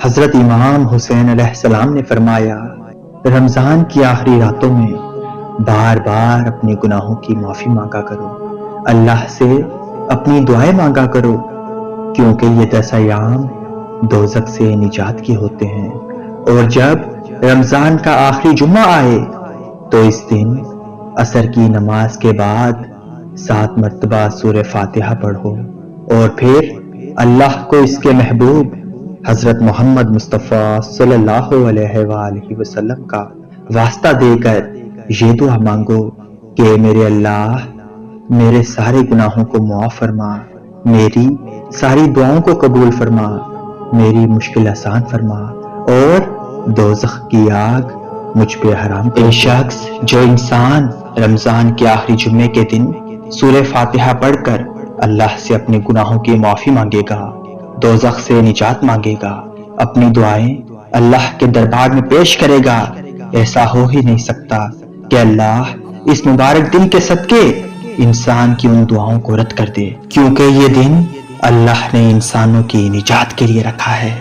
حضرت امام حسین علیہ السلام نے فرمایا، رمضان کی آخری راتوں میں بار بار اپنے گناہوں کی معافی مانگا کرو، اللہ سے اپنی دعائیں مانگا کرو، کیونکہ یہ 10 ایام دوزخ سے نجات کے ہوتے ہیں۔ اور جب رمضان کا آخری جمعہ آئے تو اس دن عصر کی نماز کے بعد 7 مرتبہ سورہ فاتحہ پڑھو، اور پھر اللہ کو اس کے محبوب حضرت محمد مصطفیٰ صلی اللہ علیہ وآلہ وسلم کا واسطہ دے کر یہ دعا مانگو کہ میرے اللہ میرے سارے گناہوں کو معاف فرما، میری ساری دعاؤں کو قبول فرما، میری مشکل آسان فرما، اور دوزخ کی آگ مجھ پہ حرام کر۔ بے شخص جو انسان رمضان کے آخری جمعے کے دن سورہ فاتحہ پڑھ کر اللہ سے اپنے گناہوں کی معافی مانگے گا، دوزخ سے نجات مانگے گا، اپنی دعائیں اللہ کے دربار میں پیش کرے گا، ایسا ہو ہی نہیں سکتا کہ اللہ اس مبارک دن کے صدقے انسان کی ان دعاؤں کو رد کر دے، کیونکہ یہ دن اللہ نے انسانوں کی نجات کے لیے رکھا ہے۔